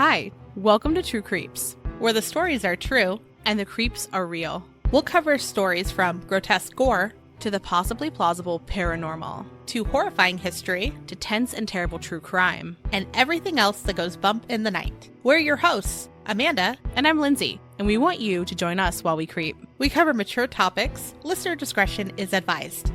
Hi, welcome to True Creeps, where the stories are true and the creeps are real. We'll cover stories from grotesque gore to the possibly plausible paranormal, to horrifying history, to tense and terrible true crime, and everything else that goes bump in the night. We're your hosts, Amanda, and I'm Lindsay, and we want you to join us while we creep. We cover mature topics. Listener discretion is advised.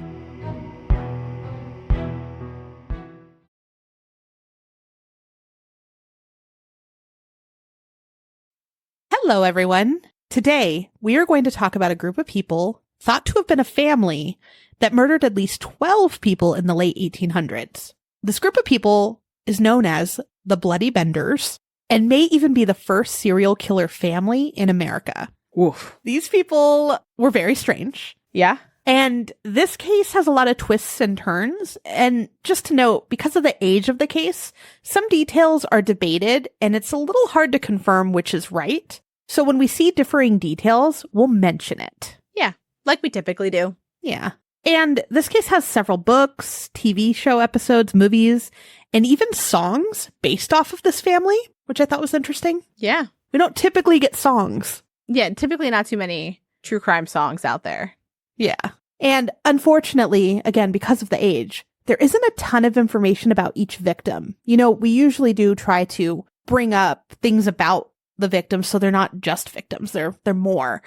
Hello, everyone. Today, we are going to talk about a group of people thought to have been a family that murdered at least 12 people in the late 1800s. This group of people is known as the Bloody Benders and may even be the first serial killer family in America. Oof. These people were very strange. Yeah? And this case has a lot of twists and turns. And just to note, because of the age of the case, some details are debated and it's a little hard to confirm which is right. So when we see differing details, we'll mention it. Yeah, like we typically do. Yeah. And this case has several books, TV show episodes, movies, and even songs based off of this family, which I thought was interesting. Yeah. We don't typically get songs. Yeah, typically not too many true crime songs out there. Yeah. And unfortunately, again, because of the age, there isn't a ton of information about each victim. You know, we usually do try to bring up things about the victims so they're not just victims, they're more.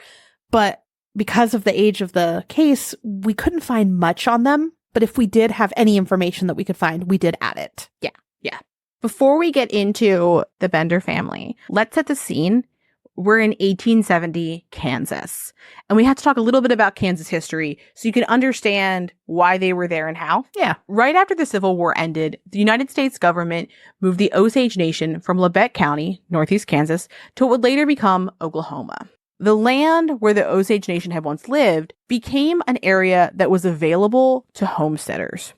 But because of the age of the case, we couldn't find much on them. But if we did have any information that we could find, we did add it. Yeah. Before we get into the Bender family, let's set the scene. We're in 1870 Kansas, and we have to talk a little bit about Kansas history so you can understand why they were there and how. Yeah. Right after the Civil War ended, the United States government moved the Osage Nation from Labette County, northeast Kansas, to what would later become Oklahoma. The land where the Osage Nation had once lived became an area that was available to homesteaders.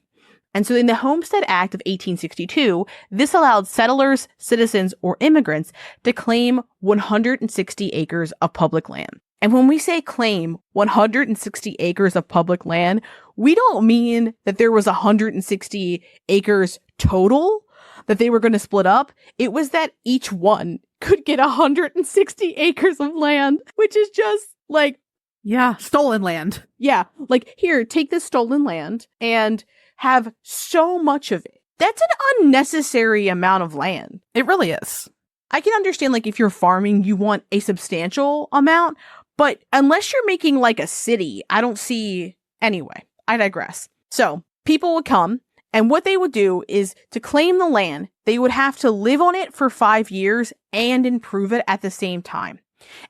And so in the Homestead Act of 1862, this allowed settlers, citizens, or immigrants to claim 160 acres of public land. And when we say claim 160 acres of public land, we don't mean that there was 160 acres total that they were going to split up. It was that each one could get 160 acres of land, which is just like... Yeah, stolen land. Yeah, like, here, take this stolen land and have so much of it. That's an unnecessary amount of land. It really is. I can understand, like, if you're farming, you want a substantial amount, but unless you're making, like, a city, I don't see... Anyway, I digress. So, people would come, and what they would do is, to claim the land, they would have to live on it for 5 years and improve it at the same time.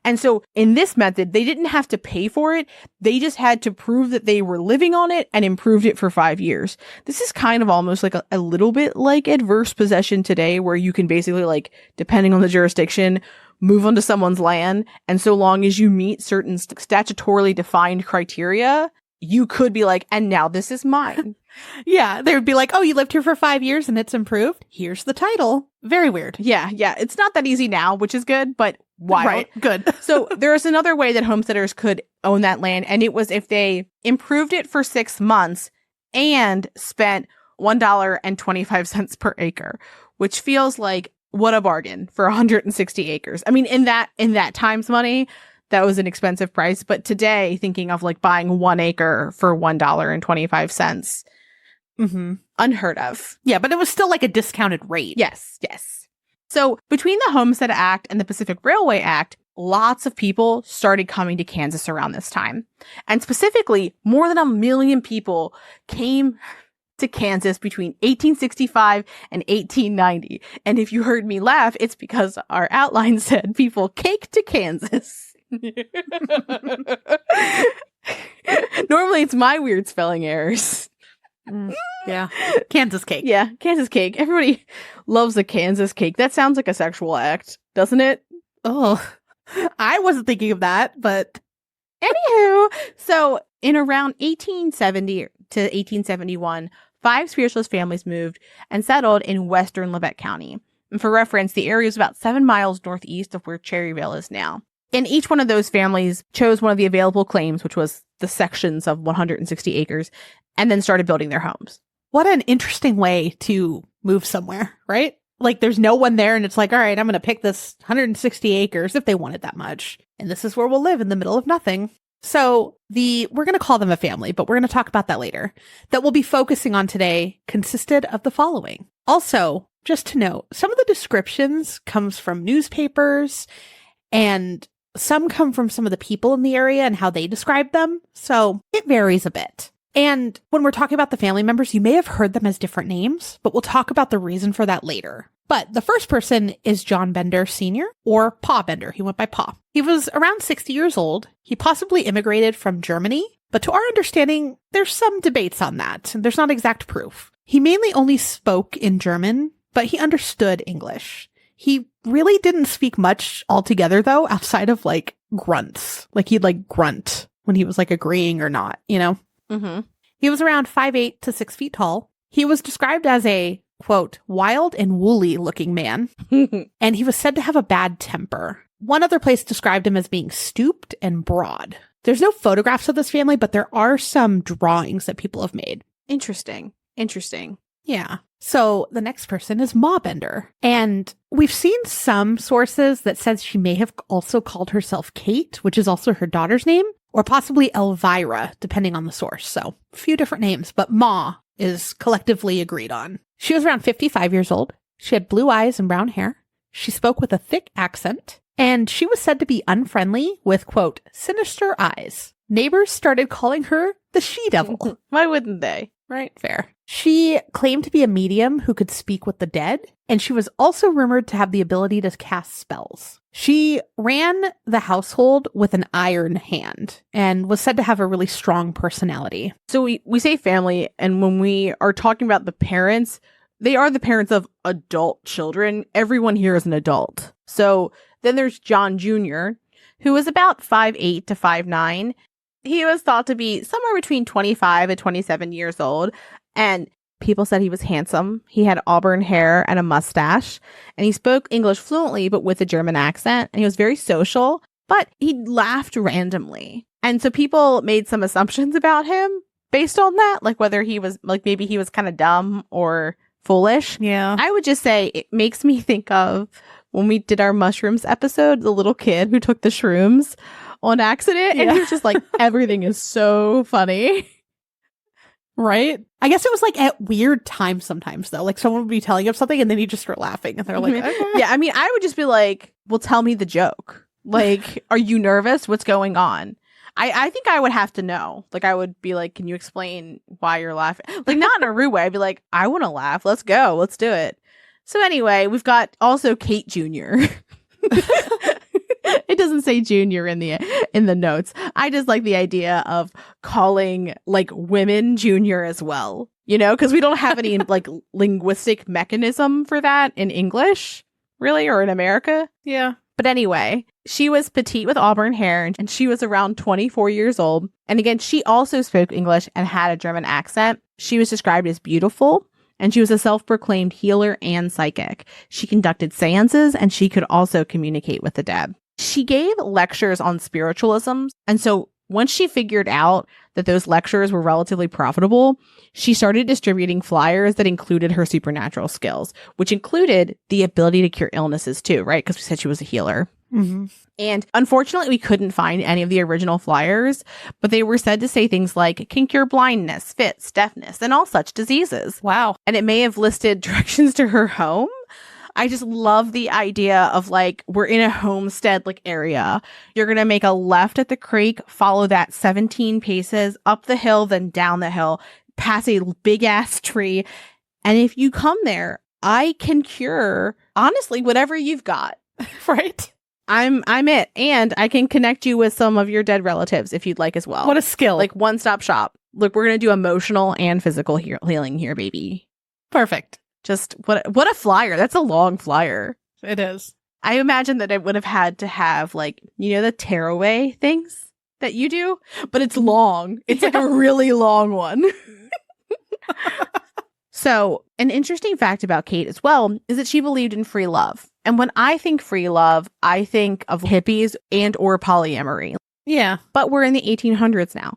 And so in this method, they didn't have to pay for it. They just had to prove that they were living on it and improved it for 5 years. This is kind of almost like a little bit like adverse possession today, where you can basically, like, depending on the jurisdiction, move onto someone's land. And so long as you meet certain statutorily defined criteria, you could be like, and now this is mine. Yeah, they would be like, oh, you lived here for 5 years and it's improved. Here's the title. Very weird. Yeah. It's not that easy now, which is good, but wild. Right, good. So there was another way that homesteaders could own that land, and it was if they improved it for 6 months and spent $1.25 per acre, which feels like what a bargain for 160 acres. I mean, in that time's money, that was an expensive price. But today, thinking of like buying 1 acre for $1.25, unheard of. Yeah, but it was still like a discounted rate. Yes. So between the Homestead Act and the Pacific Railway Act, lots of people started coming to Kansas around this time. And specifically, more than 1 million people came to Kansas between 1865 and 1890. And if you heard me laugh, it's because our outline said people caked to Kansas. Normally it's my weird spelling errors. Yeah. Kansas cake. Yeah, Kansas cake. Everybody loves a Kansas cake. That sounds like a sexual act, doesn't it? Oh, I wasn't thinking of that, but... Anywho, so in around 1870 to 1871, 5 spiritualist families moved and settled in western Labette County. And for reference, the area is about 7 miles northeast of where Cherryville is now. And each one of those families chose one of the available claims, which was the sections of 160 acres, and then started building their homes. What an interesting way to move somewhere, right? Like there's no one there and it's like, all right, I'm going to pick this 160 acres if they wanted that much. And this is where we'll live in the middle of nothing. So we're going to call them a family, but we're going to talk about that later. That we'll be focusing on today consisted of the following. Also, just to note, some of the descriptions comes from newspapers and some come from some of the people in the area and how they describe them. So it varies a bit. And when we're talking about the family members, you may have heard them as different names, but we'll talk about the reason for that later. But the first person is John Bender Sr., or Pa Bender. He went by Pa. He was around 60 years old. He possibly immigrated from Germany, but to our understanding, there's some debates on that. There's not exact proof. He mainly only spoke in German, but he understood English. He really didn't speak much altogether, though, outside of like grunts. Like he'd like grunt when he was like agreeing or not, you know? Mm-hmm. He was around 5'8" to 6 feet tall. He was described as a, quote, wild and woolly looking man. And he was said to have a bad temper. One other place described him as being stooped and broad. There's no photographs of this family, but there are some drawings that people have made. Interesting. Yeah. So the next person is Ma Bender. And we've seen some sources that says she may have also called herself Kate, which is also her daughter's name, or possibly Elvira, depending on the source. So a few different names, but Ma is collectively agreed on. She was around 55 years old. She had blue eyes and brown hair. She spoke with a thick accent, and she was said to be unfriendly with, quote, sinister eyes. Neighbors started calling her the she-devil. Why wouldn't they? Right, fair. She claimed to be a medium who could speak with the dead, and she was also rumored to have the ability to cast spells. She ran the household with an iron hand and was said to have a really strong personality. So we say family, and when we are talking about the parents, they are the parents of adult children. Everyone here is an adult. So then there's John Jr., who was about 5'8" to 5'9". He was thought to be somewhere between 25 and 27 years old, and people said he was handsome. He had auburn hair and a mustache, and he spoke English fluently, but with a German accent, and he was very social, but he laughed randomly. And so people made some assumptions about him based on that, like whether he was, like maybe he was kind of dumb or foolish. Yeah. I would just say it makes me think of when we did our mushrooms episode, the little kid who took the shrooms on accident, and he was just like, everything is so funny. Right? I guess it was like at weird times sometimes, though. Like someone would be telling him something and then he'd just start laughing and they're like, okay. Yeah, I mean, I would just be like, well, tell me the joke. Like, are you nervous? What's going on? I think I would have to know. Like, I would be like, can you explain why you're laughing? Like, not in a rude way. I'd be like, I want to laugh. Let's go. Let's do it. So anyway, we've got also Kate Jr. It doesn't say junior in the notes. I just like the idea of calling like women junior as well, you know, because we don't have any like linguistic mechanism for that in English, really, or in America. Yeah. But anyway, she was petite with auburn hair, and she was around 24 years old. And again, she also spoke English and had a German accent. She was described as beautiful, and she was a self-proclaimed healer and psychic. She conducted seances, and she could also communicate with the dead. She gave lectures on spiritualism, and so once she figured out that those lectures were relatively profitable, she started distributing flyers that included her supernatural skills, which included the ability to cure illnesses too, right? Because we said she was a healer. Mm-hmm. And unfortunately, we couldn't find any of the original flyers, but they were said to say things like can cure blindness, fits, deafness, and all such diseases. Wow. And it may have listed directions to her home. I just love the idea of like, we're in a homestead like area. You're going to make a left at the creek, follow that 17 paces up the hill, then down the hill, past a big ass tree. And if you come there, I can cure honestly whatever you've got. Right? I'm it. And I can connect you with some of your dead relatives if you'd like as well. What a skill. Like one-stop shop. Look, we're going to do emotional and physical healing here, baby. Perfect. Just what a flyer. That's a long flyer. It is. I imagine that it would have had to have like, you know, the tearaway things that you do, but it's long. It's like a really long one. So an interesting fact about Kate as well is that she believed in free love. And when I think free love, I think of hippies and or polyamory. Yeah. But we're in the 1800s now.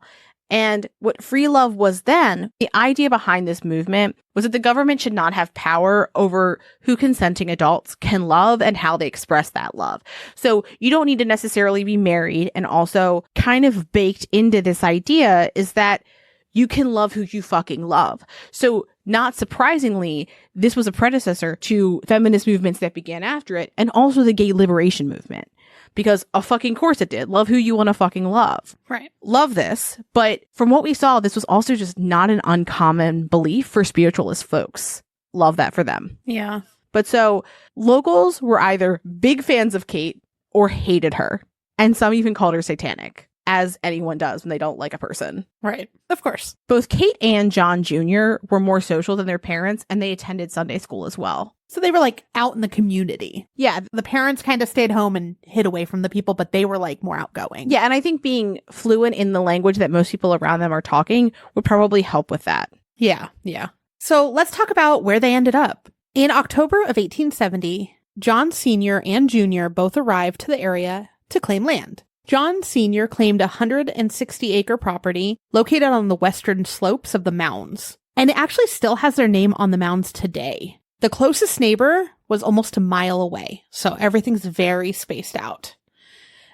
And what free love was then, the idea behind this movement was that the government should not have power over who consenting adults can love and how they express that love. So you don't need to necessarily be married. And also kind of baked into this idea is that you can love who you fucking love. So not surprisingly, this was a predecessor to feminist movements that began after it, and also the gay liberation movement. Because of fucking course it did. Love who you want to fucking love. Right. Love this. But from what we saw, this was also just not an uncommon belief for spiritualist folks. Love that for them. Yeah. But so locals were either big fans of Kate or hated her. And some even called her satanic, as anyone does when they don't like a person. Right. Of course. Both Kate and John Jr. were more social than their parents, and they attended Sunday school as well. So they were like out in the community. Yeah. The parents kind of stayed home and hid away from the people, but they were like more outgoing. Yeah. And I think being fluent in the language that most people around them are talking would probably help with that. Yeah. Yeah. So let's talk about where they ended up. In October of 1870, John Sr. and Jr. both arrived to the area to claim land. John Sr. claimed a 160-acre property located on the western slopes of the mounds. And it actually still has their name on the mounds today. The closest neighbor was almost a mile away, so everything's very spaced out.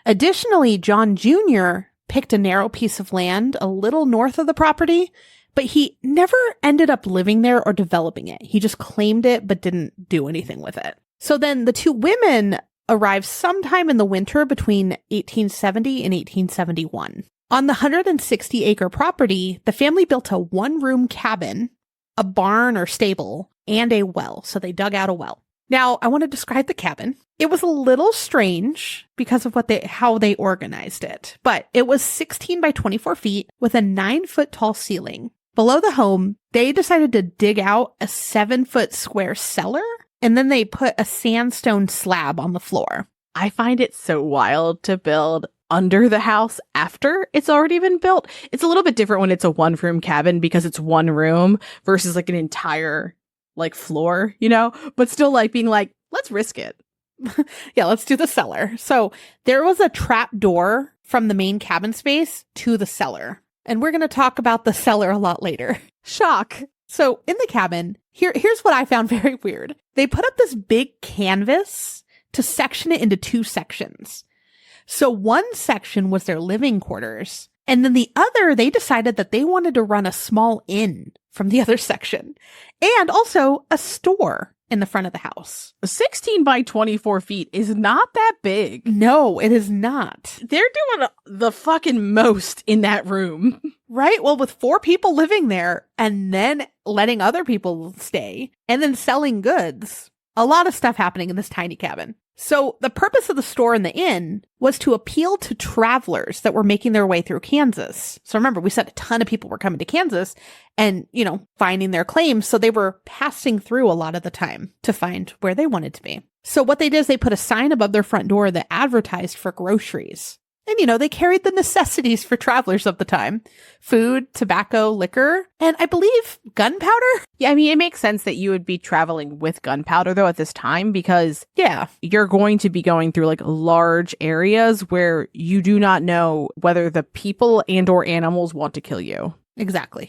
Additionally, John Jr. picked a narrow piece of land a little north of the property, but he never ended up living there or developing it. He just claimed it, but didn't do anything with it. So then the two women arrived sometime in the winter between 1870 and 1871. On the 160-acre property, the family built a one-room cabin, a barn or stable, and a well. So they dug out a well. Now, I want to describe the cabin. It was a little strange because of how they organized it, but it was 16 by 24 feet with a 9-foot tall ceiling. Below the home, they decided to dig out a 7-foot square cellar, and then they put a sandstone slab on the floor. I find it so wild to build under the house after it's already been built. It's a little bit different when it's a one-room cabin because it's one room versus like an entire like floor, you know, but still like being like, let's risk it. Yeah, let's do the cellar. So there was a trap door from the main cabin space to the cellar. And we're going to talk about the cellar a lot later. Shock. So in the cabin, here's what I found very weird. They put up this big canvas to section it into 2 sections. So one section was their living quarters. And then the other, they decided that they wanted to run a small inn from the other section. And also a store in the front of the house. 16 by 24 feet is not that big. No, it is not. They're doing the fucking most in that room. Right? Well, with 4 people living there and then letting other people stay and then selling goods. A lot of stuff happening in this tiny cabin. So the purpose of the store and the inn was to appeal to travelers that were making their way through Kansas. So remember, we said a ton of people were coming to Kansas and, you know, finding their claims. So they were passing through a lot of the time to find where they wanted to be. So what they did is they put a sign above their front door that advertised for groceries. And, you know, they carried the necessities for travelers of the time. Food, tobacco, liquor, and I believe gunpowder. Yeah, I mean, it makes sense that you would be traveling with gunpowder, though, at this time, because yeah, you're going to be going through, like, large areas where you do not know whether the people and or animals want to kill you. Exactly.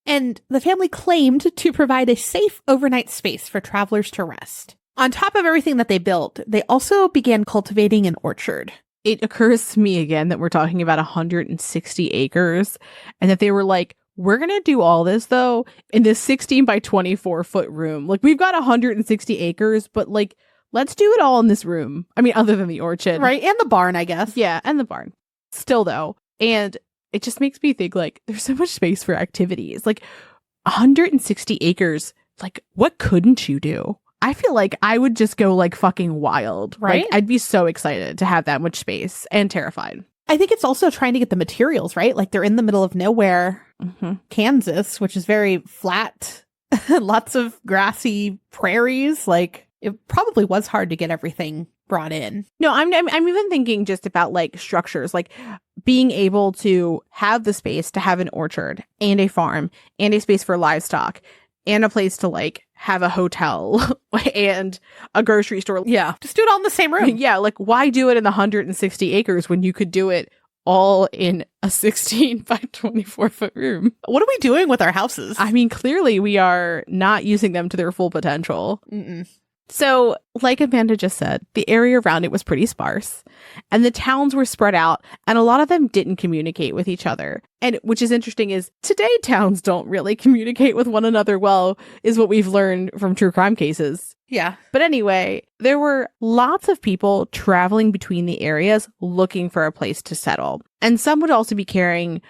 And the family claimed to provide a safe overnight space for travelers to rest. On top of everything that they built, they also began cultivating an orchard. It occurs to me again that we're talking about 160 acres and that they were like, we're going to do all this, though, in this 16 by 24 foot room. Like, we've got 160 acres, but like, let's do it all in this room. I mean, other than the orchard. Right. And the barn, I guess. Yeah. And the barn. Still, though. And it just makes me think, like, there's so much space for activities. Like, 160 acres. Like, what couldn't you do? I feel like I would just go like fucking wild. Right? Like, I'd be so excited to have that much space and terrified. I think it's also trying to get the materials, right? Like they're in the middle of nowhere, Kansas, which is very flat, lots of grassy prairies. Like it probably was hard to get everything brought in. No, I'm even thinking just about like structures, like being able to have the space to have an orchard and a farm and a space for livestock and a place to like have a hotel and a grocery store. Yeah. Just do it all in the same room. Yeah. Like, why do it in the 160 acres when you could do it all in a 16 by 24 foot room. What are we doing with our houses? I mean, clearly we are not using them to their full potential. Mm-mm. So, like Amanda just said, the area around it was pretty sparse, and the towns were spread out, and a lot of them didn't communicate with each other. And which is interesting is today towns don't really communicate with one another well, is what we've learned from true crime cases. Yeah. But anyway, there were lots of people traveling between the areas looking for a place to settle. And some would also be carrying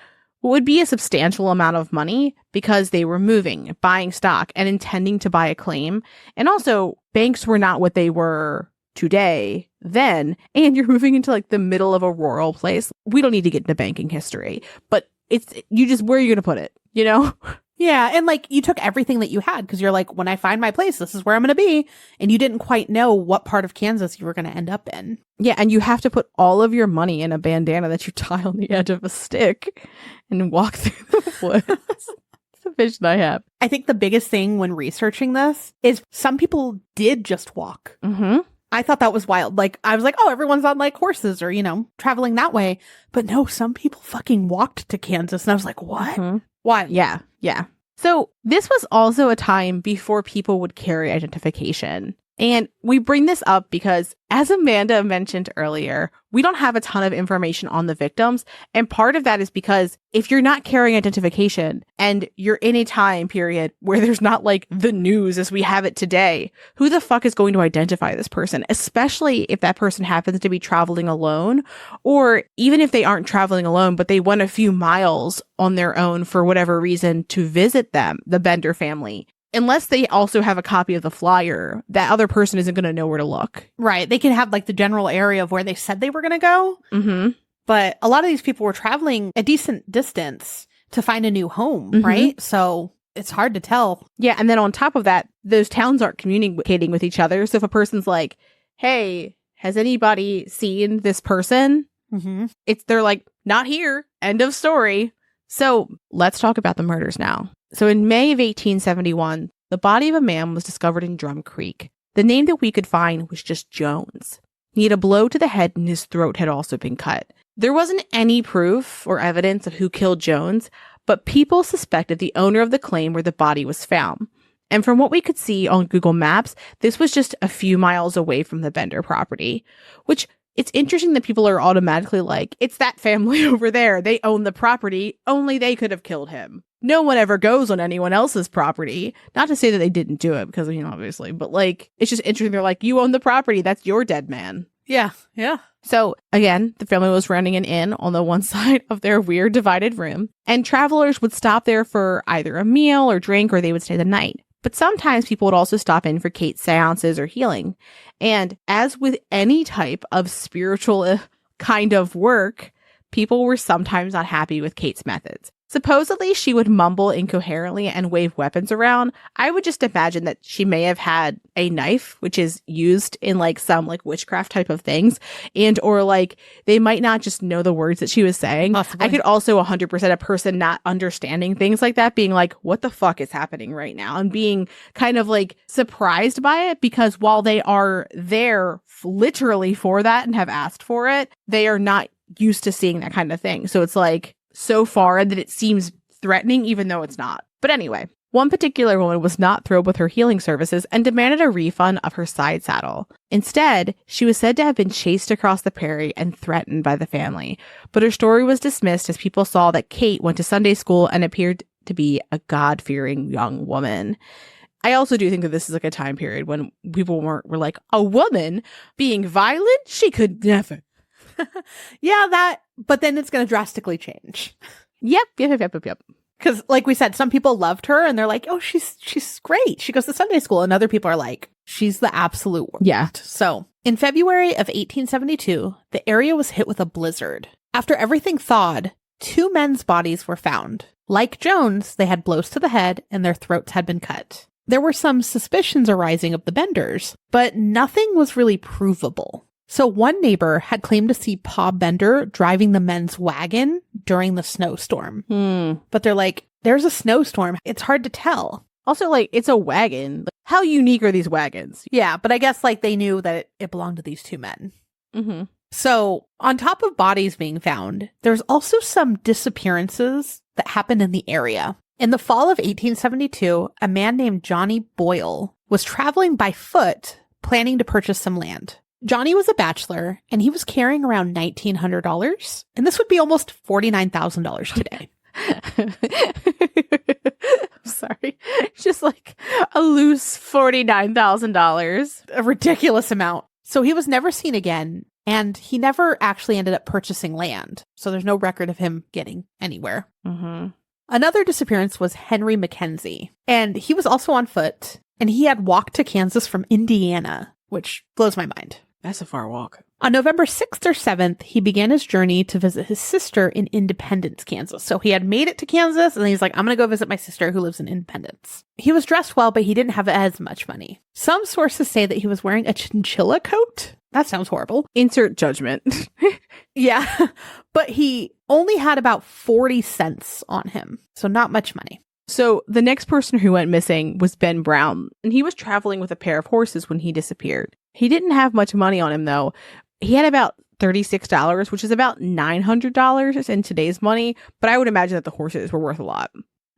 what would be a substantial amount of money because they were moving, buying stock, and intending to buy a claim. And also, banks were not what they were today then. And you're moving into like the middle of a rural place. We don't need to get into banking history, but it's you just where are you going to put it, you know? Yeah, and like you took everything that you had because you're like, when I find my place, this is where I'm going to be. And you didn't quite know what part of Kansas you were going to end up in. Yeah, and you have to put all of your money in a bandana that you tie on the edge of a stick and walk through the woods. It's the vision I have. I think the biggest thing when researching this is some people did just walk. Mm-hmm. I thought that was wild. Like, I was like, oh, everyone's on like horses or, traveling that way. But no, some people fucking walked to Kansas. And I was like, what? Mm-hmm. Why? Yeah. So this was also a time before people would carry identification. And we bring this up because, as Amanda mentioned earlier, we don't have a ton of information on the victims. And part of that is because if you're not carrying identification and you're in a time period where there's not like the news as we have it today, who the fuck is going to identify this person? Especially if that person happens to be traveling alone, or even if they aren't traveling alone, but they went a few miles on their own for whatever reason to visit them, the Bender family. Unless they also have a copy of the flyer, that other person isn't going to know where to look. Right. They can have like the general area of where they said they were going to go. Mm-hmm. But a lot of these people were traveling a decent distance to find a new home, Mm-hmm. right? So it's hard to tell. Yeah. And then on top of that, those towns aren't communicating with each other. So if a person's like, hey, has anybody seen this person? Mm-hmm. They're like, not here. End of story. So let's talk about the murders now. So in May of 1871, the body of a man was discovered in Drum Creek. The name that we could find was just Jones. He had a blow to the head and his throat had also been cut. There wasn't any proof or evidence of who killed Jones, but people suspected the owner of the claim where the body was found. And from what we could see on Google Maps, this was just a few miles away from the Bender property, which it's interesting that people are automatically like, it's that family over there. They own the property. Only they could have killed him. No one ever goes on anyone else's property. Not to say that they didn't do it because, obviously, but like, it's just interesting. They're like, you own the property. That's your dead man. Yeah. Yeah. So again, the family was renting an inn on the one side of their weird divided room, and travelers would stop there for either a meal or drink, or they would stay the night. But sometimes people would also stop in for Kate's seances or healing. And as with any type of spiritual kind of work, people were sometimes not happy with Kate's methods. Supposedly, she would mumble incoherently and wave weapons around. I would just imagine that she may have had a knife, which is used in like some like witchcraft type of things, and or like they might not just know the words that she was saying. Possibly. I could also 100% a person not understanding things like that being like, what the fuck is happening right now? And being kind of like surprised by it, because while they are there literally for that and have asked for it, they are not used to seeing that kind of thing. So it's like, so far that it seems threatening, even though it's not. But anyway, one particular woman was not thrilled with her healing services and demanded a refund of her side saddle. Instead, she was said to have been chased across the prairie and threatened by the family. But her story was dismissed as people saw that Kate went to Sunday school and appeared to be a God-fearing young woman. I also do think that this is like a time period when people were like, a woman being violent? She could never. Yeah, but then it's going to drastically change. Yep. Because like we said, some people loved her and they're like, oh, she's great. She goes to Sunday school. And other people are like, she's the absolute worst. Yeah. So in February of 1872, the area was hit with a blizzard. After everything thawed, 2 men's bodies were found. Like Jones, they had blows to the head and their throats had been cut. There were some suspicions arising of the Benders, but nothing was really provable. So one neighbor had claimed to see Pa Bender driving the men's wagon during the snowstorm. But they're like, there's a snowstorm. It's hard to tell. Also, like, it's a wagon. How unique are these wagons? Yeah, but I guess like they knew that it belonged to these 2 men. Mm-hmm. So, on top of bodies being found, there's also some disappearances that happened in the area. In the fall of 1872, a man named Johnny Boyle was traveling by foot, planning to purchase some land. Johnny was a bachelor, and he was carrying around $1,900, and this would be almost $49,000 today. I'm sorry. Just like a loose $49,000. A ridiculous amount. So he was never seen again, and he never actually ended up purchasing land. So there's no record of him getting anywhere. Mm-hmm. Another disappearance was Henry Mackenzie, and he was also on foot, and he had walked to Kansas from Indiana, which blows my mind. That's a far walk. On November 6th or 7th, he began his journey to visit his sister in Independence, Kansas. So he had made it to Kansas, and then he's like, I'm going to go visit my sister who lives in Independence. He was dressed well, but he didn't have as much money. Some sources say that he was wearing a chinchilla coat. That sounds horrible. Insert judgment. Yeah, but he only had about 40 cents on him, so not much money. So the next person who went missing was Ben Brown, and he was traveling with a pair of horses when he disappeared. He didn't have much money on him, though. He had about $36, which is about $900 in today's money, but I would imagine that the horses were worth a lot.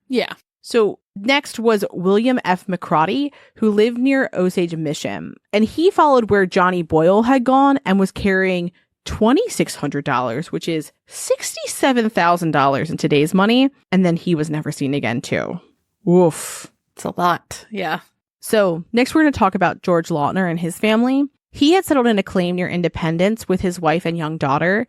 Yeah. So next was William F. McCrotty, who lived near Osage Mission, and he followed where Johnny Boyle had gone and was carrying $2,600, which is $67,000 in today's money, and then he was never seen again, too. Woof. It's a lot. Yeah. So next we're going to talk about George Lautner and his family. He had settled in a claim near Independence with his wife and young daughter.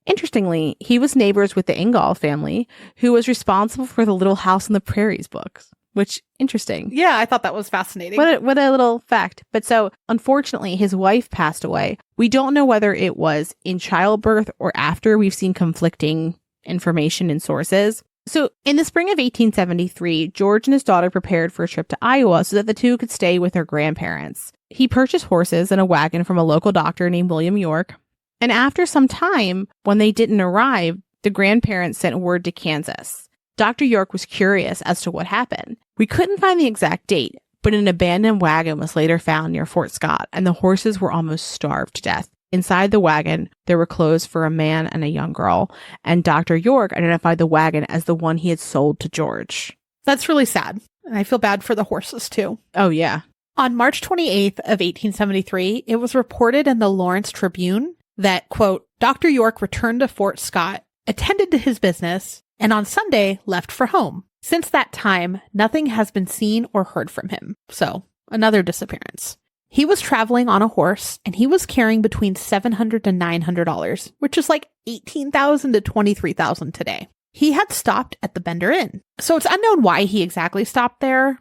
Interestingly, he was neighbors with the Ingall family, who was responsible for the Little House on the Prairies books, which, interesting. Yeah, I thought that was fascinating. What a little fact. But so, unfortunately, his wife passed away. We don't know whether it was in childbirth or after. We've seen conflicting information in sources. So, in the spring of 1873, George and his daughter prepared for a trip to Iowa so that the two could stay with their grandparents. He purchased horses and a wagon from a local doctor named William York. And after some time, when they didn't arrive, the grandparents sent word to Kansas. Dr. York was curious as to what happened. We couldn't find the exact date, but an abandoned wagon was later found near Fort Scott, and the horses were almost starved to death. Inside the wagon, there were clothes for a man and a young girl, and Dr. York identified the wagon as the one he had sold to George. That's really sad, and I feel bad for the horses, too. Oh, yeah. On March 28th of 1873, it was reported in the Lawrence Tribune that, quote, Dr. York returned to Fort Scott, attended to his business, and on Sunday left for home. Since that time, nothing has been seen or heard from him. So, another disappearance. He was traveling on a horse, and he was carrying between $700 to $900, which is like $18,000 to $23,000 today. He had stopped at the Bender Inn. So it's unknown why he exactly stopped there,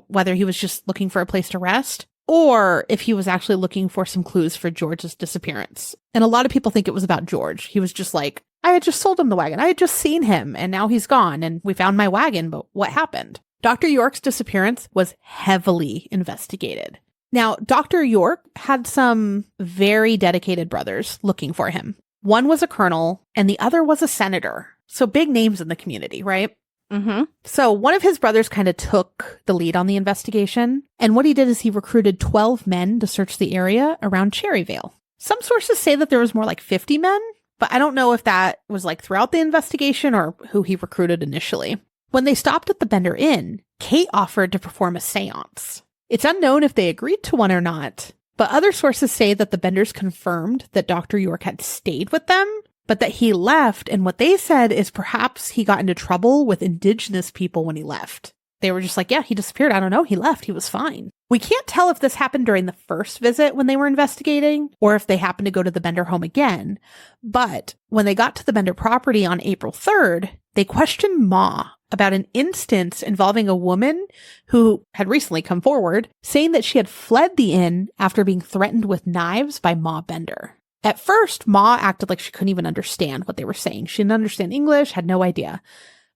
whether he was just looking for a place to rest, or if he was actually looking for some clues for George's disappearance. And a lot of people think it was about George. He was just like, I had just sold him the wagon. I had just seen him, and now he's gone, and we found my wagon, but what happened? Dr. York's disappearance was heavily investigated. Now, Dr. York had some very dedicated brothers looking for him. One was a colonel, and the other was a senator. So big names in the community, right? Mm-hmm. So one of his brothers kind of took the lead on the investigation. And what he did is he recruited 12 men to search the area around Cherryvale. Some sources say that there was more like 50 men, but I don't know if that was like throughout the investigation or who he recruited initially. When they stopped at the Bender Inn, Kate offered to perform a seance. It's unknown if they agreed to one or not, but other sources say that the Benders confirmed that Dr. York had stayed with them, but that he left, and what they said is perhaps he got into trouble with indigenous people when he left. They were just like, yeah, he disappeared. I don't know. He left. He was fine. We can't tell if this happened during the first visit when they were investigating, or if they happened to go to the Bender home again. But when they got to the Bender property on April 3rd, they questioned Ma about an instance involving a woman who had recently come forward, saying that she had fled the inn after being threatened with knives by Ma Bender. At first, Ma acted like she couldn't even understand what they were saying. She didn't understand English, had no idea.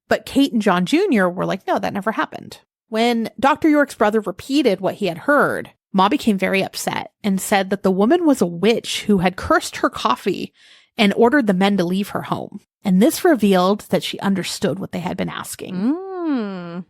But Kate and John Jr. were like, no, that never happened. When Dr. York's brother repeated what he had heard, Ma became very upset and said that the woman was a witch who had cursed her coffee and ordered the men to leave her home. And this revealed that she understood what they had been asking.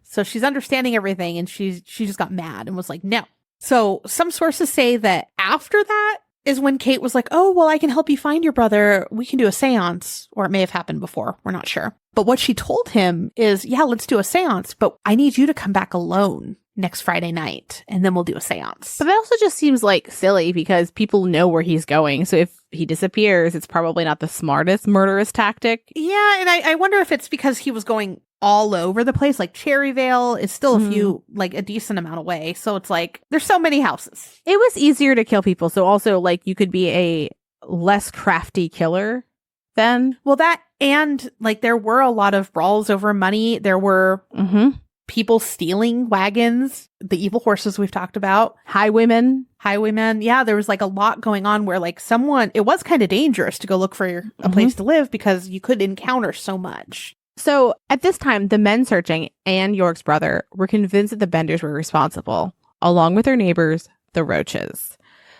So she's understanding everything, and she just got mad and was like, no. So some sources say that after that, is when Kate was like, oh, well, I can help you find your brother. We can do a seance. Or it may have happened before. We're not sure. But what she told him is, yeah, let's do a seance, but I need you to come back alone next Friday night, and then we'll do a seance. But that also just seems like silly because people know where he's going. So if he disappears, it's probably not the smartest murderous tactic. Yeah, and I wonder if it's because he was going all over the place. Like Cherryvale is still a decent amount away. So it's like, there's so many houses. It was easier to kill people. So also, like, you could be a less crafty killer then. Well, that, and like, there were a lot of brawls over money. There were people stealing wagons, the evil horses we've talked about. Highwaymen. Yeah, there was like a lot going on where like it was kind of dangerous to go look for a place to live because you could encounter so much. So at this time, the men searching and York's brother were convinced that the Benders were responsible, along with their neighbors, the Roaches.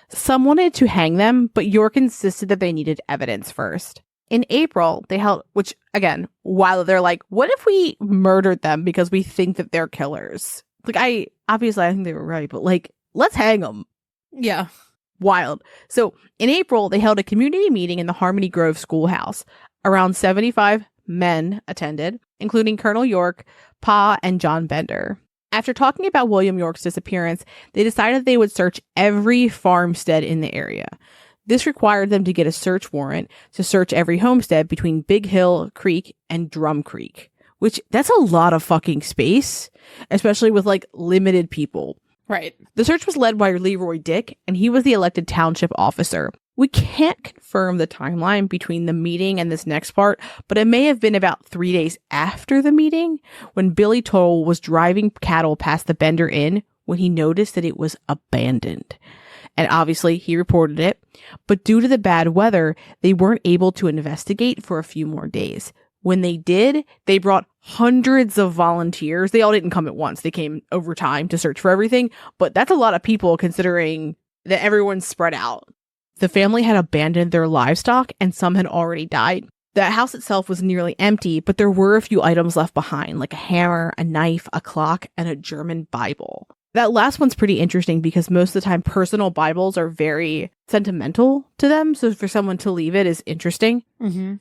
Some wanted to hang them, but York insisted that they needed evidence first. In April, they held, which again, while they're like, what if we murdered them because we think that they're killers? Like, I think they were right, but like, let's hang them. Yeah. Wild. So in April, they held a community meeting in the Harmony Grove schoolhouse. Around 75 men attended, including Colonel York, Pa, and John Bender. After talking about William York's disappearance, they decided they would search every farmstead in the area. This required them to get a search warrant to search every homestead between Big Hill Creek and Drum Creek, which that's a lot of fucking space, especially with like limited people. Right. The search was led by Leroy Dick, and he was the elected township officer. We can't confirm the timeline between the meeting and this next part, but it may have been about 3 days after the meeting when Billy Toll was driving cattle past the Bender Inn when he noticed that it was abandoned. And obviously he reported it, but due to the bad weather, they weren't able to investigate for a few more days. When they did, they brought hundreds of volunteers. They all didn't come at once. They came over time to search for everything, but that's a lot of people considering that everyone's spread out. The family had abandoned their livestock and some had already died. The house itself was nearly empty, but there were a few items left behind, like a hammer, a knife, a clock, and a German Bible. That last one's pretty interesting because most of the time personal Bibles are very sentimental to them. So for someone to leave it is interesting. Mm-hmm.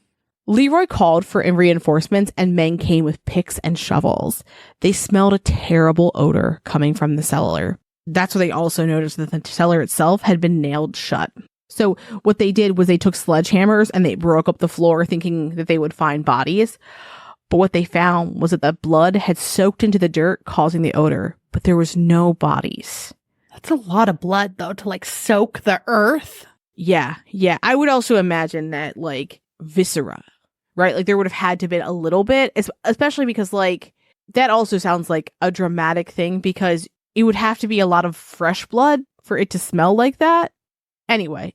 Leroy called for reinforcements and men came with picks and shovels. They smelled a terrible odor coming from the cellar. That's when they also noticed that the cellar itself had been nailed shut. So what they did was they took sledgehammers and they broke up the floor thinking that they would find bodies. But what they found was that the blood had soaked into the dirt, causing the odor, but there was no bodies. That's a lot of blood, though, to like soak the earth. Yeah. I would also imagine that like viscera, right? Like there would have had to been a little bit, especially because like that also sounds like a dramatic thing because it would have to be a lot of fresh blood for it to smell like that. Anyway.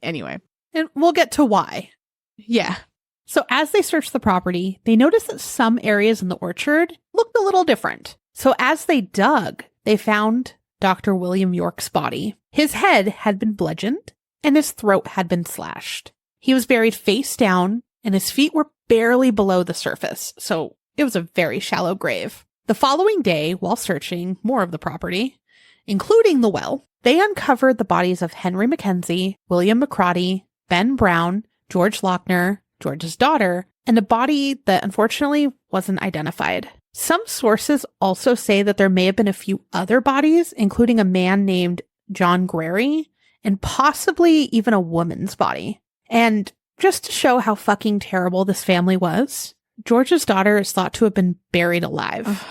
And we'll get to why. Yeah. So as they searched the property, they noticed that some areas in the orchard looked a little different. So as they dug, they found Dr. William York's body. His head had been bludgeoned and his throat had been slashed. He was buried face down and his feet were barely below the surface. So it was a very shallow grave. The following day, while searching more of the property, including the well, they uncovered the bodies of Henry Mackenzie, William McCrotty, Ben Brown, George Lochner, George's daughter, and a body that unfortunately wasn't identified. Some sources also say that there may have been a few other bodies, including a man named John Grary, and possibly even a woman's body. And just to show how fucking terrible this family was, George's daughter is thought to have been buried alive.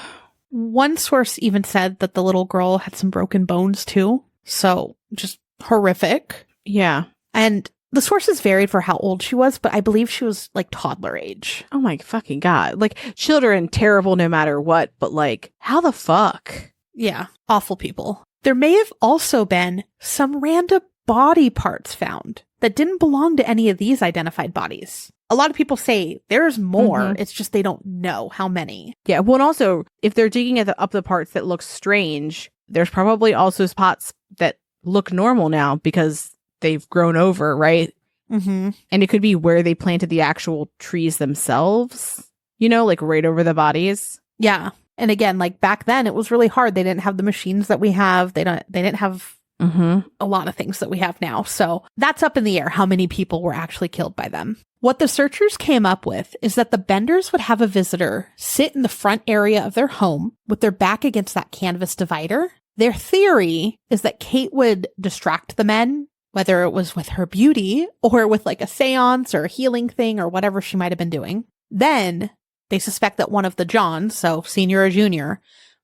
One source even said that the little girl had some broken bones too. So just horrific. Yeah. And the sources varied for how old she was, but I believe she was like toddler age. Oh my fucking God. Like children, terrible no matter what, but like, how the fuck? Yeah. Awful people. There may have also been some random body parts found that didn't belong to any of these identified bodies. A lot of people say there's more. Mm-hmm. It's just they don't know how many. Yeah. Well, and also, if they're digging up the parts that look strange, there's probably also spots that look normal now because they've grown over, right? Mm-hmm. And it could be where they planted the actual trees themselves, you know, like right over the bodies. Yeah. And again, like back then, it was really hard. They didn't have the machines that we have. They didn't have a lot of things that we have now. So that's up in the air, how many people were actually killed by them. What the searchers came up with is that the Benders would have a visitor sit in the front area of their home with their back against that canvas divider. Their theory is that Kate would distract the men, whether it was with her beauty or with like a seance or a healing thing or whatever she might have been doing. Then they suspect that one of the Johns, so senior or junior,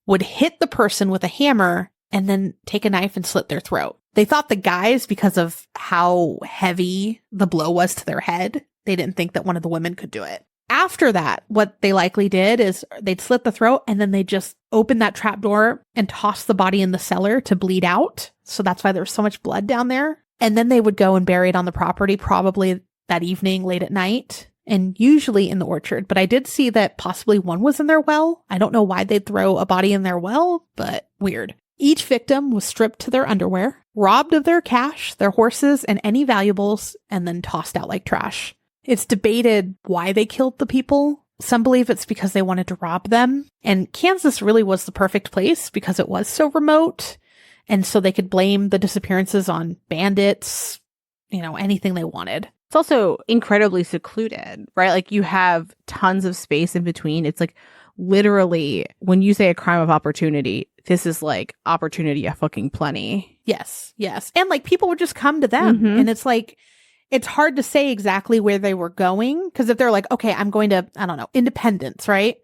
would hit the person with a hammer and then take a knife and slit their throat. They thought the guys, because of how heavy the blow was to their head, they didn't think that one of the women could do it. After that, what they likely did is they'd slit the throat and then they just open that trap door and toss the body in the cellar to bleed out. So that's why there was so much blood down there. And then they would go and bury it on the property, probably that evening, late at night, and usually in the orchard. But I did see that possibly one was in their well. I don't know why they'd throw a body in their well, but weird. Each victim was stripped to their underwear, robbed of their cash, their horses, and any valuables, and then tossed out like trash. It's debated why they killed the people. Some believe it's because they wanted to rob them. And Kansas really was the perfect place because it was so remote. And so they could blame the disappearances on bandits, anything they wanted. It's also incredibly secluded, right? Like you have tons of space in between. It's like literally when you say a crime of opportunity, this is like opportunity a fucking plenty. Yes. And like people would just come to them. And it's like, it's hard to say exactly where they were going. Because if they're like, okay, I'm going to, I don't know, Independence, right?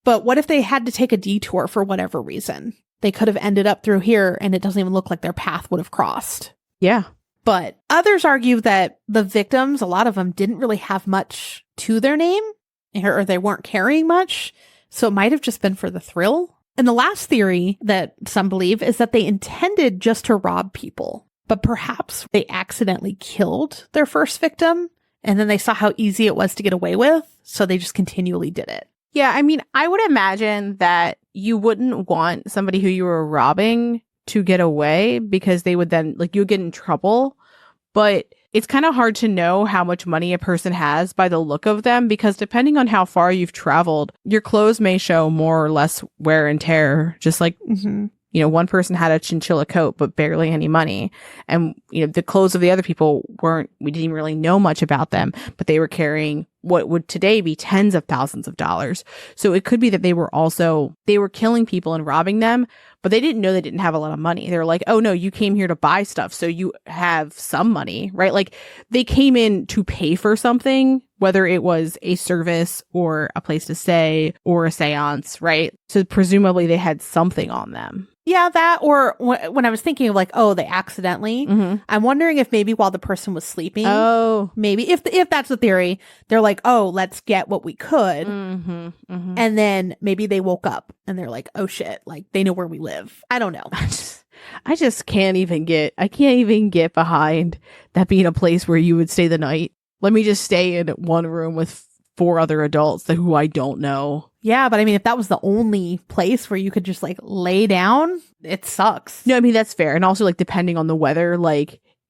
But what if they had to take a detour for whatever reason? They could have ended up through here and it doesn't even look like their path would have crossed. Yeah. But others argue that the victims, a lot of them didn't really have much to their name or they weren't carrying much. So it might have just been for the thrill. And the last theory that some believe is that they intended just to rob people, but perhaps they accidentally killed their first victim and then they saw how easy it was to get away with. So they just continually did it. Yeah. I mean, I would imagine that you wouldn't want somebody who you were robbing to get away because they would then you would get in trouble. But it's kind of hard to know how much money a person has by the look of them because depending on how far you've traveled, your clothes may show more or less wear and tear. Just like, one person had a chinchilla coat, but barely any money. And, the clothes of the other people we didn't even really know much about them, but they were carrying what would today be tens of thousands of dollars. So it could be that they were killing people and robbing them, but they didn't know they didn't have a lot of money. They were like, oh no, you came here to buy stuff. So you have some money, right? Like they came in to pay for something, whether it was a service or a place to stay or a seance, right? So presumably they had something on them. Yeah, that or when I was thinking of they accidentally, I'm wondering if maybe while the person was sleeping, maybe if that's the theory, they're like, oh, let's get what we could. And then maybe they woke up and they're like, oh shit, like they know where we live. I don't know. I just can't even get behind that being a place where you would stay the night. Let me just stay in one room with 4 other adults who I don't know. Yeah, but I mean, if that was the only place where you could just lay down, it sucks. No, I mean, that's fair. And also depending on the weather,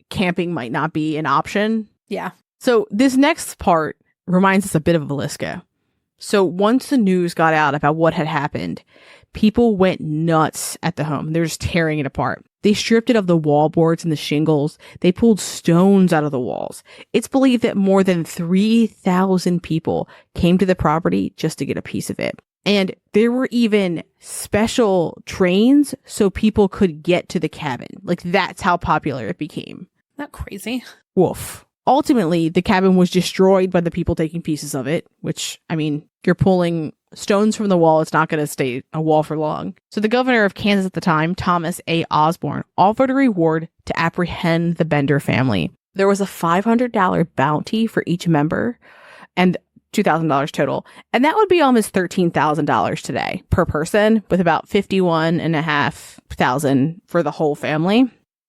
camping might not be an option. Yeah. So this next part reminds us a bit of Villisca. So once the news got out about what had happened, people went nuts at the home. They're just tearing it apart. They stripped it of the wall boards and the shingles. They pulled stones out of the walls. It's believed that more than 3,000 people came to the property just to get a piece of it. And there were even special trains so people could get to the cabin. That's how popular it became. Isn't that crazy? Woof. Ultimately, the cabin was destroyed by the people taking pieces of it, which, I mean, you're pulling stones from the wall. It's not going to stay a wall for long. So the governor of Kansas at the time, Thomas A. Osborne, offered a reward to apprehend the Bender family. There was a $500 bounty for each member and $2,000 total. And that would be almost $13,000 today per person, with about $51,500 for the whole family.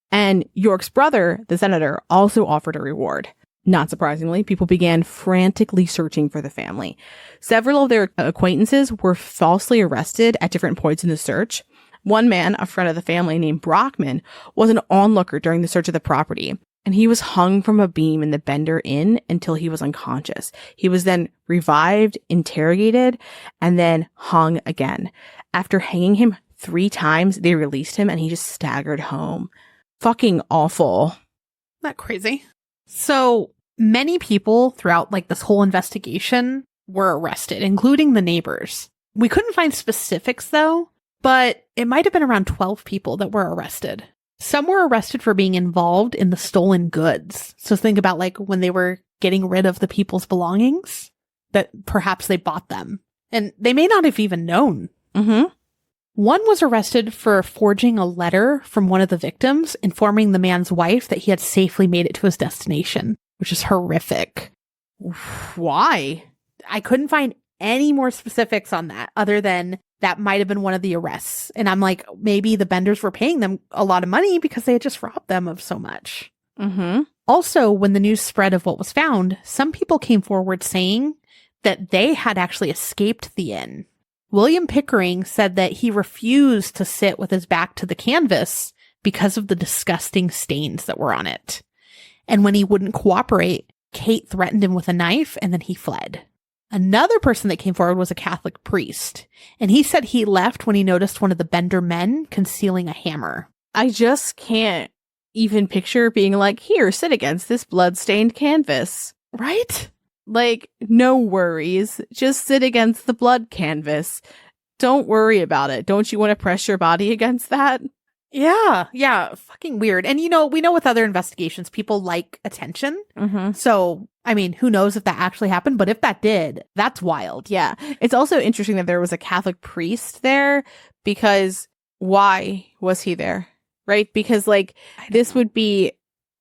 And York's brother, the senator, also offered a reward. Not surprisingly, people began frantically searching for the family. Several of their acquaintances were falsely arrested at different points in the search. One man, a friend of the family named Brockman, was an onlooker during the search of the property, and he was hung from a beam in the Bender Inn until he was unconscious. He was then revived, interrogated, and then hung again. After hanging him 3 times, they released him and he just staggered home. fucking awful. Isn't that crazy? So many people throughout like this whole investigation were arrested, including the neighbors. We couldn't find specifics though, but it might have been around 12 people that were arrested. Some were arrested for being involved in the stolen goods. So think about like when they were getting rid of the people's belongings, that perhaps they bought them. And they may not have even known. Mm-hmm. One was arrested for forging a letter from one of the victims, informing the man's wife that he had safely made it to his destination, which is horrific. Why? I couldn't find any more specifics on that other than that might have been one of the arrests. And I'm like, maybe the Benders were paying them a lot of money because they had just robbed them of so much. Mm-hmm. Also, when the news spread of what was found, some people came forward saying that they had actually escaped the inn. William Pickering said that he refused to sit with his back to the canvas because of the disgusting stains that were on it. And when he wouldn't cooperate, Kate threatened him with a knife and then he fled. Another person that came forward was a Catholic priest, and he said he left when he noticed one of the Bender men concealing a hammer. I just can't even picture being like, here, sit against this blood-stained canvas. Right? Like, no worries. Just sit against the blood canvas. Don't worry about it. Don't you want to press your body against that? Yeah. Fucking weird. And, you know, we know with other investigations, people like attention. Mm-hmm. So, I mean, who knows if that actually happened? But if that did, that's wild. Yeah. It's also interesting that there was a Catholic priest there, because why was he there? Right? Because, like, this would be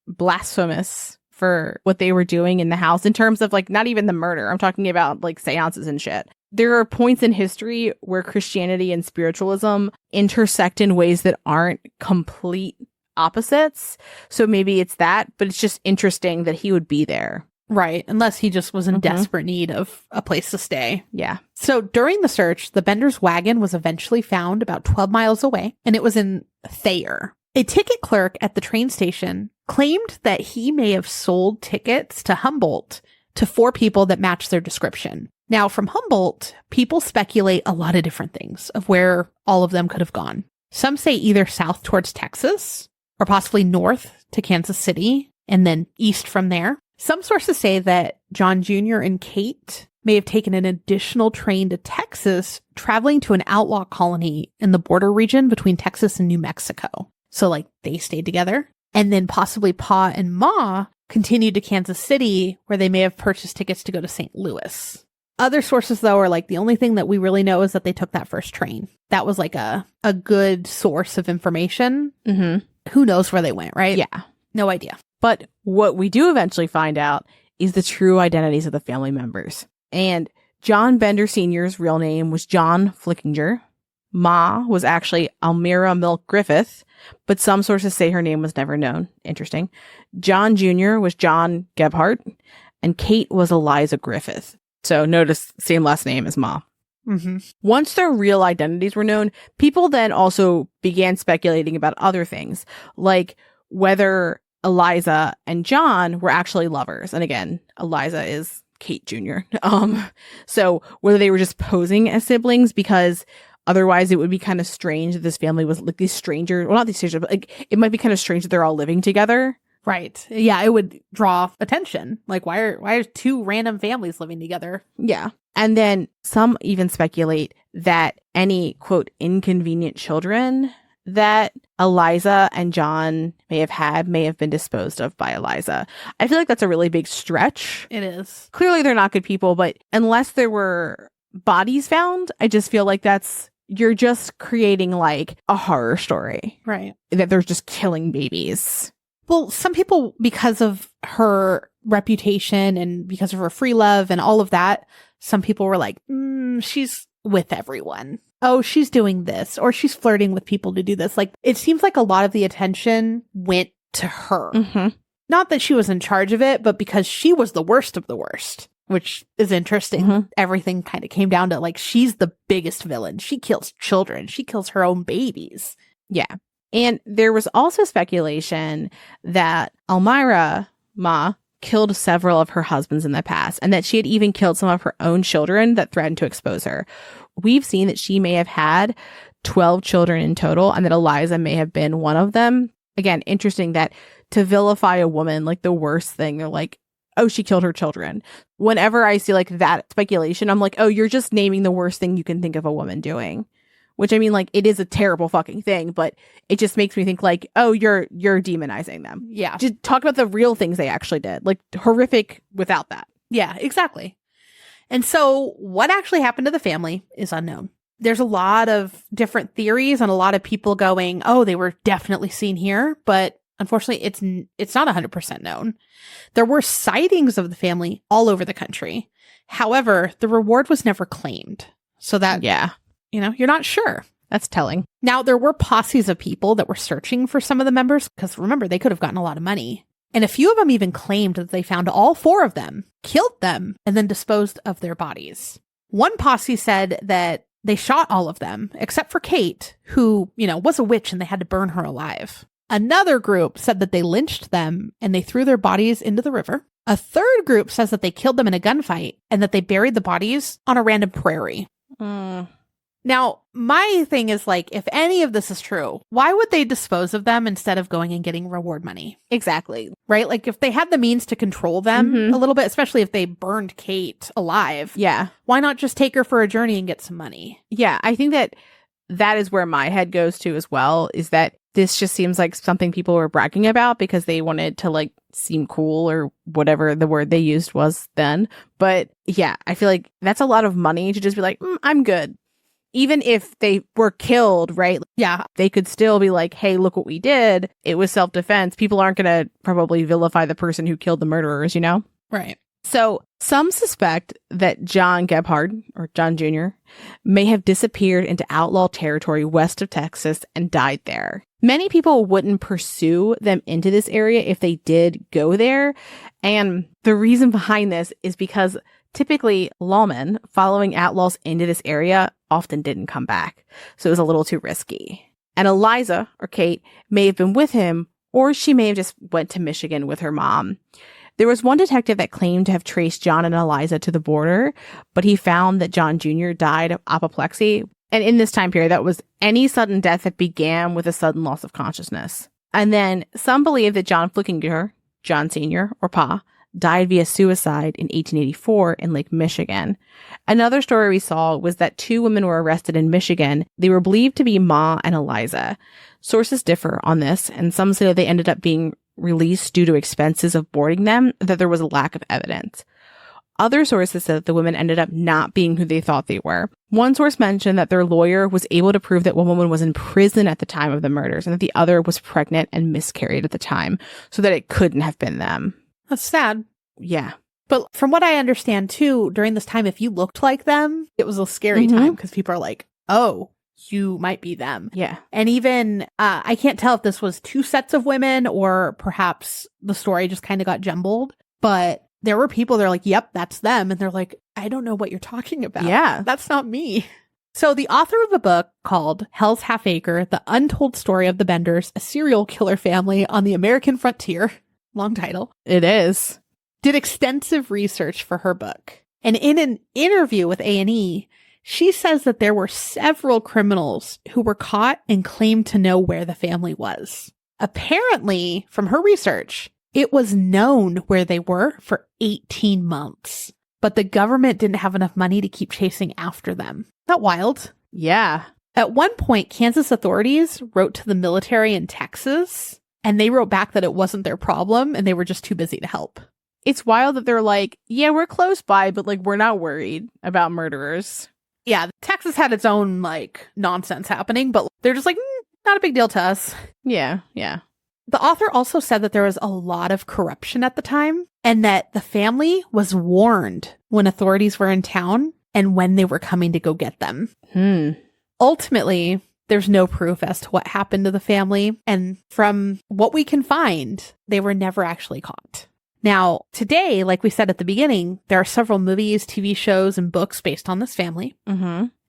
blasphemous for what they were doing in the house in terms of, like, not even the murder. I'm talking about, like, seances and shit. There are points in history where Christianity and spiritualism intersect in ways that aren't complete opposites. So maybe it's that, but it's just interesting that he would be there. Right. Unless he just was in desperate need of a place to stay. Yeah. So during the search, the Bender's wagon was eventually found about 12 miles away, and it was in Thayer. A ticket clerk at the train station claimed that he may have sold tickets to Humboldt to 4 people that matched their description. Now, from Humboldt, people speculate a lot of different things of where all of them could have gone. Some say either south towards Texas, or possibly north to Kansas City, and then east from there. Some sources say that John Jr. and Kate may have taken an additional train to Texas, traveling to an outlaw colony in the border region between Texas and New Mexico. So, like, they stayed together. And then possibly Pa and Ma continued to Kansas City, where they may have purchased tickets to go to St. Louis. Other sources, though, are like, the only thing that we really know is that they took that first train. That was like a good source of information. Mm-hmm. Who knows where they went, right? Yeah. No idea. But what we do eventually find out is the true identities of the family members. And John Bender Sr.'s real name was John Flickinger. Ma was actually Almira Milk Griffith, but some sources say her name was never known. Interesting. John Jr. was John Gebhardt, and Kate was Eliza Griffith. So notice, same last name as Ma. Mm-hmm. Once their real identities were known, people then also began speculating about other things, like whether Eliza and John were actually lovers. And again, Eliza is Kate Jr. So whether they were just posing as siblings, because otherwise it would be kind of strange that this family was like these strangers. Well, not these strangers, but like it might be kind of strange that they're all living together. Right. Yeah, it would draw attention. Like, why are 2 random families living together? Yeah. And then some even speculate that any, quote, inconvenient children that Eliza and John may have been disposed of by Eliza. I feel like that's a really big stretch. It is. Clearly they're not good people, but unless there were bodies found, I just feel like you're just creating like a horror story. Right. That they're just killing babies. Well, some people, because of her reputation and because of her free love and all of that, some people were like, she's with everyone. Oh, she's doing this, or she's flirting with people to do this. Like, it seems like a lot of the attention went to her. Mm-hmm. Not that she was in charge of it, but because she was the worst of the worst, which is interesting. Mm-hmm. Everything kind of came down to, like, she's the biggest villain. She kills children. She kills her own babies. Yeah. And there was also speculation that Almira Ma killed several of her husbands in the past, and that she had even killed some of her own children that threatened to expose her. We've seen that she may have had 12 children in total, and that Eliza may have been one of them. again, interesting that to vilify a woman, like the worst thing, they're like, oh, she killed her children. Whenever I see like that speculation, I'm like, oh, you're just naming the worst thing you can think of a woman doing. Which I mean, like, it is a terrible fucking thing, but it just makes me think like, oh, you're demonizing them. Yeah. Just talk about the real things they actually did. Like, horrific without that. Yeah, exactly. And so what actually happened to the family is unknown. There's a lot of different theories and a lot of people going, oh, they were definitely seen here. But unfortunately, it's not 100% known. There were sightings of the family all over the country. However, the reward was never claimed. So that, Yeah. You're not sure. That's telling. Now, there were posses of people that were searching for some of the members because remember, they could have gotten a lot of money. And a few of them even claimed that they found all 4 of them, killed them, and then disposed of their bodies. One posse said that they shot all of them, except for Kate, who, was a witch and they had to burn her alive. Another group said that they lynched them and they threw their bodies into the river. A third group says that they killed them in a gunfight and that they buried the bodies on a random prairie. Now, my thing is like, if any of this is true, why would they dispose of them instead of going and getting reward money? Exactly. Right? Like if they had the means to control them a little bit, especially if they burned Kate alive. Yeah. Why not just take her for a journey and get some money? Yeah. I think that is where my head goes to as well, is that this just seems like something people were bragging about because they wanted to like seem cool or whatever the word they used was then. But yeah, I feel like that's a lot of money to just be like, I'm good. Even if they were killed, right? Yeah. They could still be like, hey, look what we did. It was self-defense. People aren't going to probably vilify the person who killed the murderers, Right. So some suspect that John Gebhard, or John Jr., may have disappeared into outlaw territory west of Texas and died there. Many people wouldn't pursue them into this area if they did go there. And the reason behind this is because typically lawmen following outlaws into this area often didn't come back. So it was a little too risky. And Eliza, or Kate, may have been with him, or she may have just went to Michigan with her mom. There was one detective that claimed to have traced John and Eliza to the border, but he found that John Jr. died of apoplexy. And in this time period, that was any sudden death that began with a sudden loss of consciousness. And then some believe that John Flickinger, John Sr., or Pa, died via suicide in 1884 in Lake Michigan. Another story we saw was that 2 women were arrested in Michigan. They were believed to be Ma and Eliza. Sources differ on this, and some say that they ended up being released due to expenses of boarding them, that there was a lack of evidence. Other sources said that the women ended up not being who they thought they were. One source mentioned that their lawyer was able to prove that one woman was in prison at the time of the murders and that the other was pregnant and miscarried at the time, so that it couldn't have been them. That's sad. Yeah. But from what I understand too, during this time, if you looked like them, it was a scary time because people are like, oh, you might be them. Yeah. And even, I can't tell if this was 2 sets of women or perhaps the story just kind of got jumbled, but there were people that are like, yep, that's them. And they're like, I don't know what you're talking about. Yeah. That's not me. So the author of a book called Hell's Half Acre, The Untold Story of the Benders, a Serial Killer Family on the American Frontier, long title. It is. Did extensive research for her book. And in an interview with A&E, she says that there were several criminals who were caught and claimed to know where the family was. Apparently, from her research, it was known where they were for 18 months, but the government didn't have enough money to keep chasing after them. Isn't that wild? Yeah. At one point, Kansas authorities wrote to the military in Texas, and they wrote back that it wasn't their problem and they were just too busy to help. It's wild that they're like, yeah, we're close by, but like, we're not worried about murderers. Yeah, Texas had its own like nonsense happening, but they're just like, not a big deal to us. Yeah, yeah. The author also said that there was a lot of corruption at the time and that the family was warned when authorities were in town and when they were coming to go get them. Ultimately, there's no proof as to what happened to the family. And from what we can find, they were never actually caught. Now, today, like we said at the beginning, there are several movies, TV shows, and books based on this family.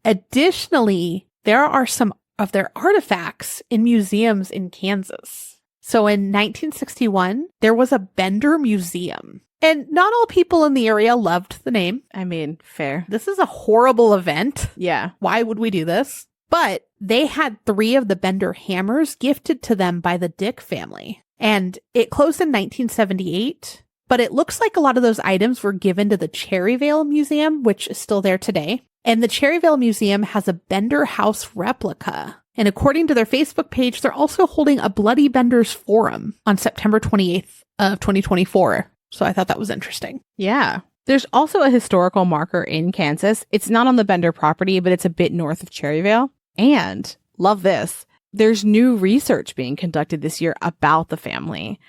Additionally, there are some of their artifacts in museums in Kansas. So in 1961, there was a Bender Museum. And not all people in the area loved the name. I mean, fair. This is a horrible event. Yeah. Why would we do this? But they had 3 of the Bender hammers gifted to them by the Dick family. And it closed in 1978, but it looks like a lot of those items were given to the Cherryvale Museum, which is still there today. And the Cherryvale Museum has a Bender house replica. And according to their Facebook page, they're also holding a Bloody Benders Forum on September 28th of 2024. So I thought that was interesting. Yeah. There's also a historical marker in Kansas. It's not on the Bender property, but it's a bit north of Cherryvale. And, love this, there's new research being conducted this year about the family.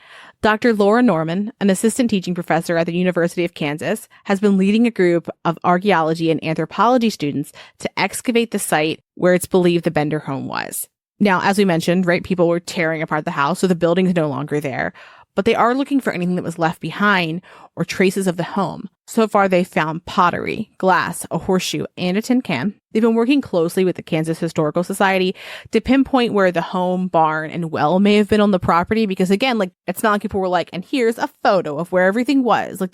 Dr. Laura Norman, an assistant teaching professor at the University of Kansas, has been leading a group of archaeology and anthropology students to excavate the site where it's believed the Bender home was. Now, as we mentioned, right, people were tearing apart the house, so the building's no longer there. But they are looking for anything that was left behind or traces of the home. So far, they've found pottery, glass, a horseshoe, and a tin can. They've been working closely with the Kansas Historical Society to pinpoint where the home, barn, and well may have been on the property. Because again, like, it's not like people were like, and here's a photo of where everything was. Like,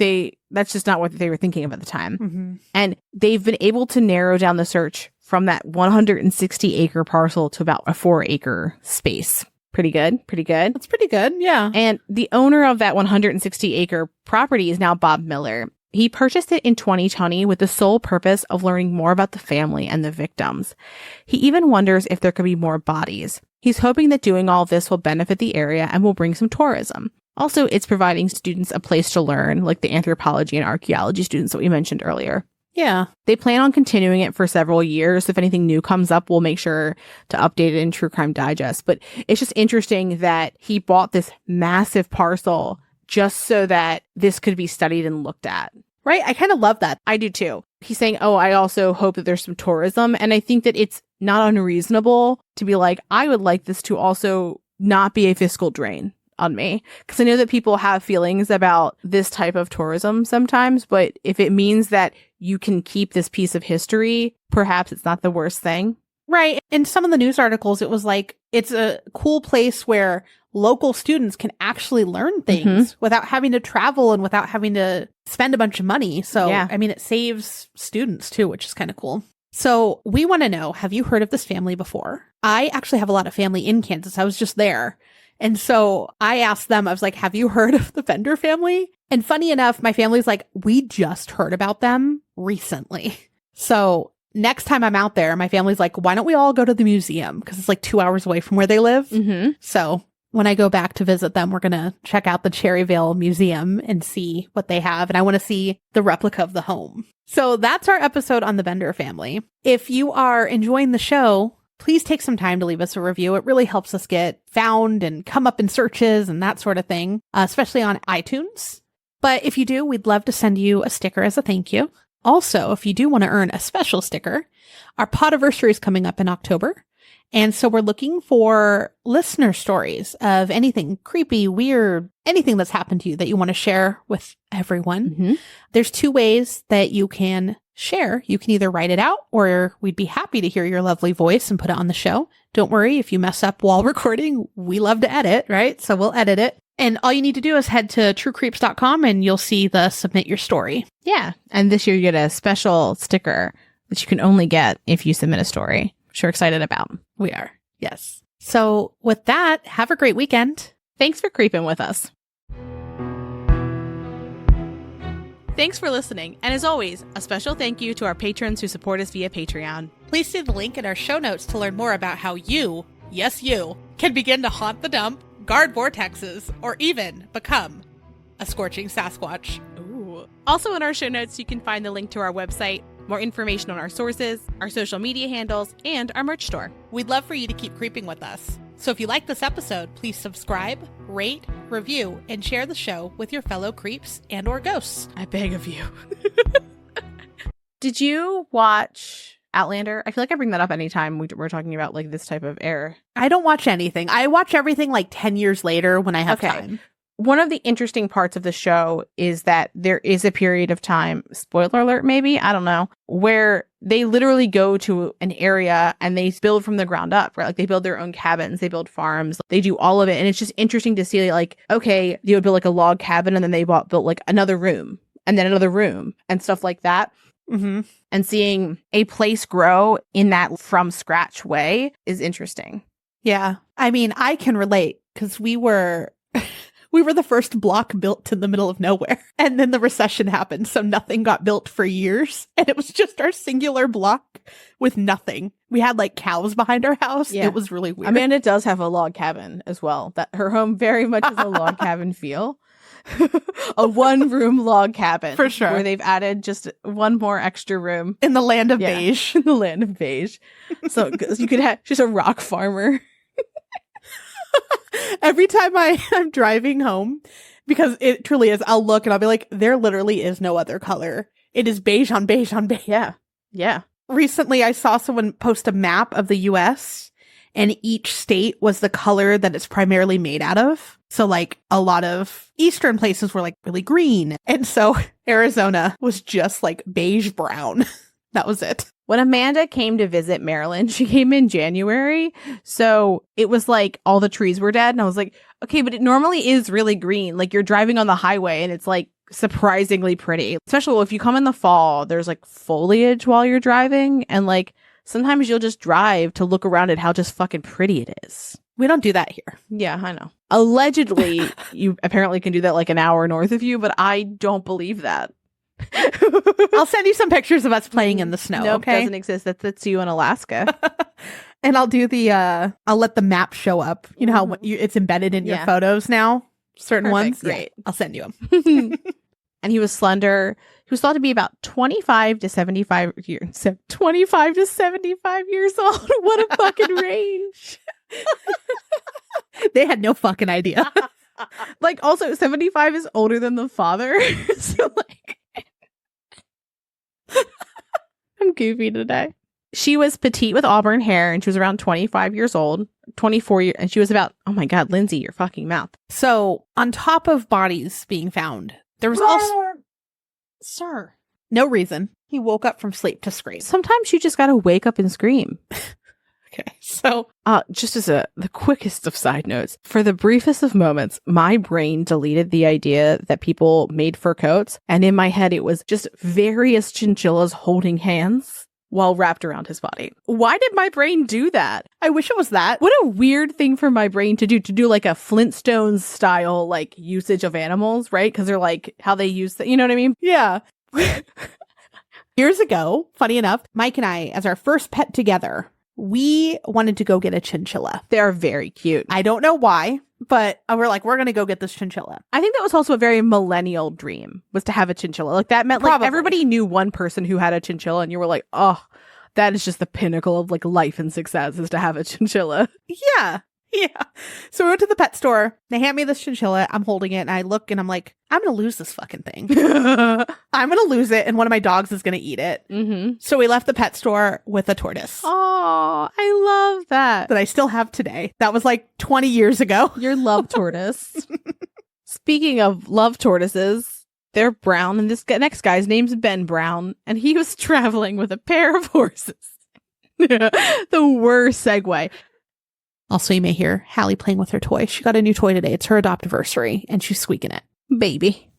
that's just not what they were thinking of at the time. Mm-hmm. And they've been able to narrow down the search from that 160-acre parcel to about a 4-acre space. Pretty good. That's pretty good, yeah. And the owner of that 160-acre property is now Bob Miller. He purchased it in 2020 with the sole purpose of learning more about the family and the victims. He even wonders if there could be more bodies. He's hoping that doing all this will benefit the area and will bring some tourism. Also, it's providing students a place to learn, like the anthropology and archaeology students that we mentioned earlier. Yeah. They plan on continuing it for several years. If anything new comes up, we'll make sure to update it in True Crime Digest. But it's just interesting that he bought this massive parcel just so that this could be studied and looked at. Right? I kind of love that. I do too. He's saying, oh, I also hope that there's some tourism. And I think that it's not unreasonable to be like, I would like this to also not be a fiscal drain on me. Because I know that people have feelings about this type of tourism sometimes, but if it means that you can keep this piece of history, perhaps it's not the worst thing. Right. In some of the news articles, it was like, it's a cool place where local students can actually learn things without having to travel and without having to spend a bunch of money. So, yeah. I mean, it saves students too, which is kind of cool. So we want to know, have you heard of this family before? I actually have a lot of family in Kansas. I was just there. And so I asked them, I was like, have you heard of the Bender family? And funny enough, my family's like, we just heard about them recently. So next time I'm out there, my family's like, why don't we all go to the museum? Because it's like 2 hours away from where they live. Mm-hmm. So when I go back to visit them, we're going to check out the Cherryvale Museum and see what they have. And I want to see the replica of the home. So that's our episode on the Bender family. If you are enjoying the show, please take some time to leave us a review. It really helps us get found and come up in searches and that sort of thing, especially on iTunes. But if you do, we'd love to send you a sticker as a thank you. Also, if you do want to earn a special sticker, our Podiversary is coming up in October. And so we're looking for listener stories of anything creepy, weird, anything that's happened to you that you want to share with everyone. Mm-hmm. There's 2 ways that you can share. You can either write it out, or we'd be happy to hear your lovely voice and put it on the show. Don't worry if you mess up while recording. We love to edit, right? So we'll edit it. And all you need to do is head to truecreeps.com and you'll see the submit your story. Yeah. And this year you get a special sticker that you can only get if you submit a story. Sure excited about. We are. Yes. So with that, have a great weekend. Thanks for creeping with us. Thanks for listening. And as always, a special thank you to our patrons who support us via Patreon. Please see the link in our show notes to learn more about how you, yes you, can begin to haunt the dump, guard vortexes, or even become a scorching Sasquatch. Ooh. Also in our show notes, you can find the link to our website, more information on our sources, our social media handles, and our merch store. We'd love for you to keep creeping with us. So if you like this episode, please subscribe, rate, review, and share the show with your fellow creeps and or ghosts. I beg of you. Did you watch Outlander? I feel like I bring that up anytime we're talking about like this type of era. I don't watch anything. I watch everything like 10 years later when I have time. One of the interesting parts of the show is that there is a period of time, spoiler alert maybe, I don't know, where they literally go to an area and they build from the ground up, right? Like they build their own cabins, they build farms, they do all of it. And it's just interesting to see like, okay, they would build like a log cabin and then they built like another room and then another room and stuff like that. Mm-hmm. And seeing a place grow in that from scratch way is interesting. Yeah. I mean, I can relate because we were the first block built in the middle of nowhere. And then the recession happened. So nothing got built for years. And it was just our singular block with nothing. We had like cows behind our house. Yeah. It was really weird. Amanda does have a log cabin as well. That her home very much is a log cabin feel. A 1-room log cabin. For sure. Where they've added just one more extra room. In the land of beige. In the land of beige. So you could have just a rock farmer. Every time I'm driving home, because it truly is, I'll look and I'll be like, there literally is no other color. It is beige on beige on beige. Yeah. Yeah. Recently, I saw someone post a map of the US and each state was the color that it's primarily made out of. So like a lot of eastern places were like really green. And so Arizona was just like beige brown. That was it. When Amanda came to visit Maryland, she came in January. So it was like all the trees were dead. And I was like, okay, but it normally is really green. Like you're driving on the highway and it's like surprisingly pretty. Especially if you come in the fall, there's like foliage while you're driving. And like sometimes you'll just drive to look around at how just fucking pretty it is. We don't do that here. Yeah, I know. Allegedly, you apparently can do that like an hour north of you, but I don't believe that. I'll send you some pictures of us playing in the snow. Nope, okay, doesn't exist. That's you in Alaska. And I'll do the I'll let the map show up. You know how it's embedded in your photos now. Certain Perfect, ones, great. Yeah, I'll send you them. And he was slender. He was thought to be about 25 to 75 years. 25 to 75 years old. What a fucking range! They had no fucking idea. Like, also 75 is older than the father. So like. I'm goofy today. She was petite with auburn hair and she was around 25 years old, 24 years, and she was about, oh my God, Lindsay, your fucking mouth. So on top of bodies being found, there was also Sir. no reason. He woke up from sleep to scream. Sometimes you just gotta wake up and scream. Okay, so just as the quickest of side notes, for the briefest of moments, my brain deleted the idea that people made fur coats, and in my head it was just various chinchillas holding hands while wrapped around his body. Why did my brain do that? I wish it was that. What a weird thing for my brain to do like a Flintstones style like usage of animals, right? Because they're like how they use you know what I mean? Yeah. Years ago, funny enough, Mike and I, as our first pet together, we wanted to go get a chinchilla. They're very cute. I don't know why, but we're like, we're going to go get this chinchilla. I think that was also a very millennial dream, was to have a chinchilla. Like that meant like everybody knew one person who had a chinchilla and you were like, oh, that is just the pinnacle of like life and success is to have a chinchilla. Yeah. Yeah. So we went to the pet store. They hand me this chinchilla. I'm holding it and I look and I'm like, I'm going to lose this fucking thing. I'm going to lose it and one of my dogs is going to eat it. Mm-hmm. So we left the pet store with a tortoise. Oh, I love that. That I still have today. That was like 20 years ago. Your love tortoise. Speaking of love tortoises, they're brown and this next guy's name's Ben Brown and he was traveling with a pair of horses. The worst segue. Also, you may hear Hallie playing with her toy. She got a new toy today. It's her adoptiversary, and she's squeaking it. Baby.